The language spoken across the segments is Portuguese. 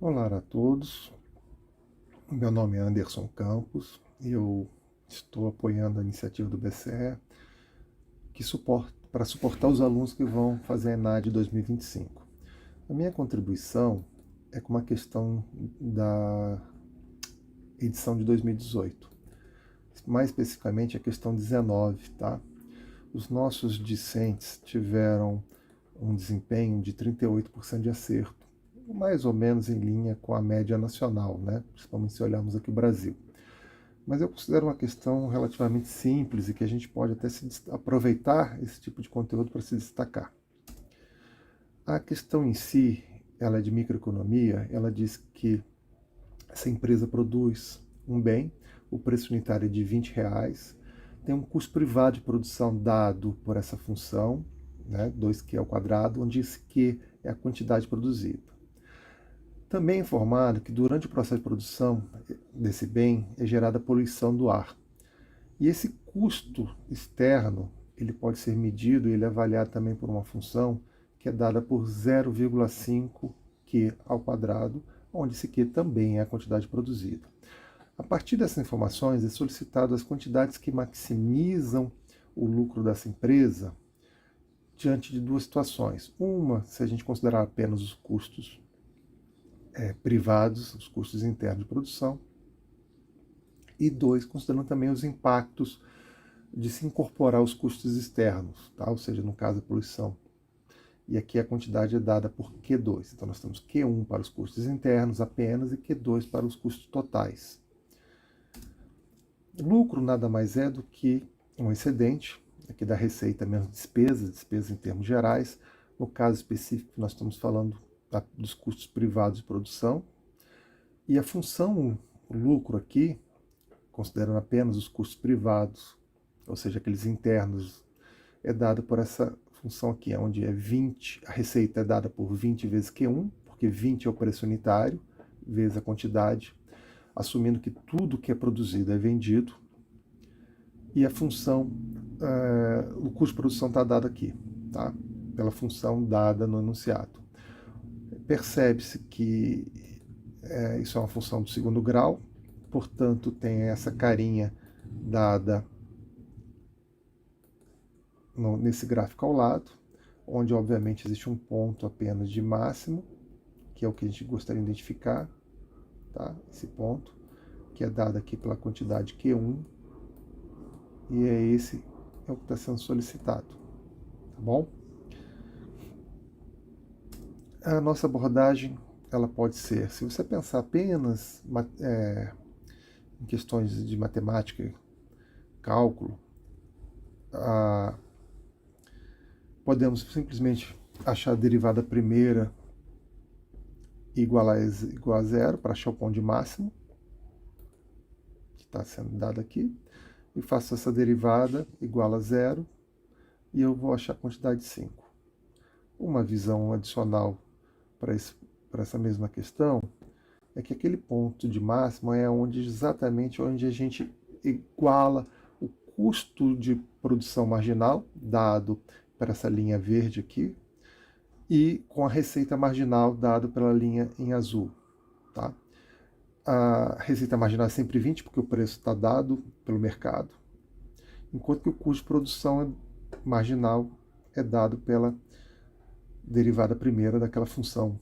Olá a todos, meu nome é Anderson Campos e eu estou apoiando a iniciativa do BCE para suportar os alunos que vão fazer a ENAD 2025. A minha contribuição é com uma questão da edição de 2018, mais especificamente a questão 19, tá? Os nossos discentes tiveram um desempenho de 38% de acerto, mais ou menos em linha com a média nacional, né? Principalmente se olharmos aqui o Brasil. Mas eu considero uma questão relativamente simples e que a gente pode até aproveitar esse tipo de conteúdo para se destacar. A questão em si, ela é de microeconomia, ela diz que essa empresa produz um bem, o preço unitário é de R$ 20, tem um custo privado de produção dado por essa função, né, 2Q ao quadrado, onde esse Q é a quantidade produzida. Também é informado que durante o processo de produção desse bem é gerada poluição do ar. E esse custo externo, ele pode ser medido e ele é avaliado também por uma função que é dada por 0,5 Q ao quadrado, onde esse Q também é a quantidade produzida. A partir dessas informações é solicitado as quantidades que maximizam o lucro dessa empresa diante de duas situações. Uma, se a gente considerar apenas os custos privados, os custos internos de produção, e dois, considerando também os impactos de se incorporar os custos externos, tá? Ou seja, no caso a poluição. E aqui a quantidade é dada por Q2. Então nós temos Q1 para os custos internos apenas e Q2 para os custos totais. Lucro nada mais é do que um excedente, aqui da receita menos despesas em termos gerais. No caso específico, nós estamos falando dos custos privados de produção. E a função lucro aqui, considerando apenas os custos privados, ou seja, aqueles internos, é dada por essa função aqui, onde é 20, a receita é dada por 20 vezes Q1, porque 20 é o preço unitário, vezes a quantidade, assumindo que tudo que é produzido é vendido, e a função, o custo de produção está dado aqui, tá? Pela função dada no enunciado. Percebe-se que isso é uma função do segundo grau, portanto tem essa carinha dada nesse gráfico ao lado, onde obviamente existe um ponto apenas de máximo, que é o que a gente gostaria de identificar, tá? Esse ponto, que é dado aqui pela quantidade Q1, e esse é o que está sendo solicitado, tá bom? A nossa abordagem, ela pode ser, se você pensar apenas em questões de matemática, cálculo, podemos simplesmente achar a derivada primeira igual a zero para achar o ponto de máximo, que está sendo dado aqui, e faço essa derivada igual a zero, e eu vou achar a quantidade 5. Uma visão adicional para essa mesma questão é que aquele ponto de máximo é exatamente onde a gente iguala o custo de produção marginal, dado para essa linha verde aqui, e com a receita marginal dado pela linha em azul, tá? A receita marginal é sempre 20, porque o preço está dado pelo mercado, enquanto que o custo de produção marginal é dado pela derivada primeira daquela função,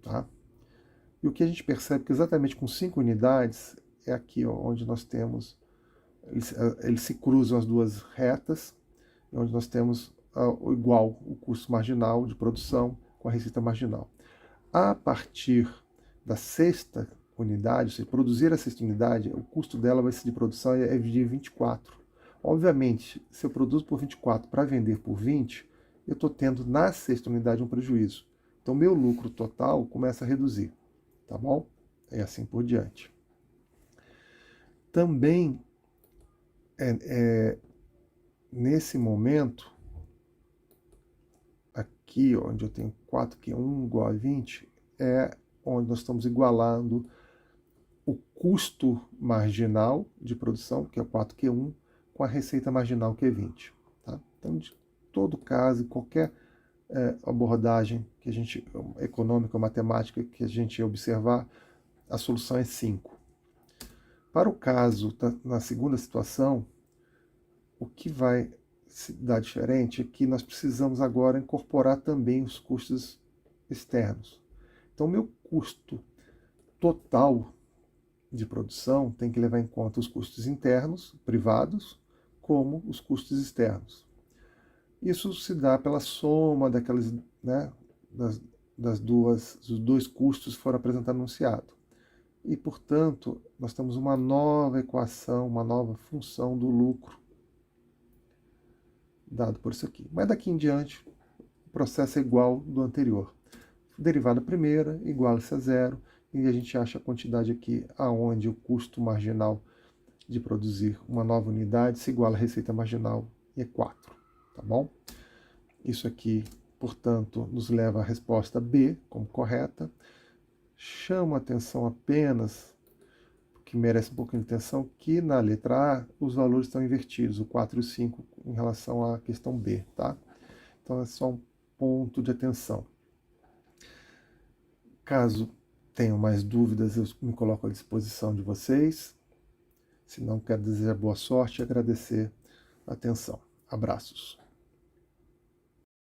tá? E o que a gente percebe que exatamente com 5 unidades é aqui, ó, onde nós temos, eles se cruzam as duas retas, onde nós temos igual o custo marginal de produção com a receita marginal. A partir da sexta unidade, se produzir a sexta unidade, o custo dela vai ser de produção é de 24. Obviamente, se eu produzo por 24 para vender por 20, eu estou tendo na sexta unidade um prejuízo. Então, meu lucro total começa a reduzir, tá bom? E assim por diante. Também, nesse momento, aqui onde eu tenho 4Q1 igual a 20, é onde nós estamos igualando o custo marginal de produção, que é o 4Q1, com a receita marginal, que é 20. Tá? Então, de todo caso, qualquer abordagem que a gente, econômica ou matemática que a gente observar, a solução é 5. Para o caso, na segunda situação, o que vai se dar diferente é que nós precisamos agora incorporar também os custos externos. Então, meu custo total de produção tem que levar em conta os custos internos, privados, como os custos externos. Isso se dá pela soma daquelas, né, dos dois custos que foram apresentados no enunciado. E, portanto, nós temos uma nova equação, uma nova função do lucro dado por isso aqui. Mas daqui em diante, o processo é igual do anterior. Derivada primeira iguala-se a zero, e a gente acha a quantidade aqui aonde o custo marginal de produzir uma nova unidade se iguala à receita marginal, e é 4, tá bom? Isso aqui, portanto, nos leva à resposta B como correta. Chama atenção apenas, que merece um pouquinho de atenção, que na letra A os valores estão invertidos, o 4 e o 5 em relação à questão B, tá? Então é só um ponto de atenção. Caso tenham mais dúvidas, eu me coloco à disposição de vocês. Se não, quero desejar boa sorte e agradecer a atenção. Abraços.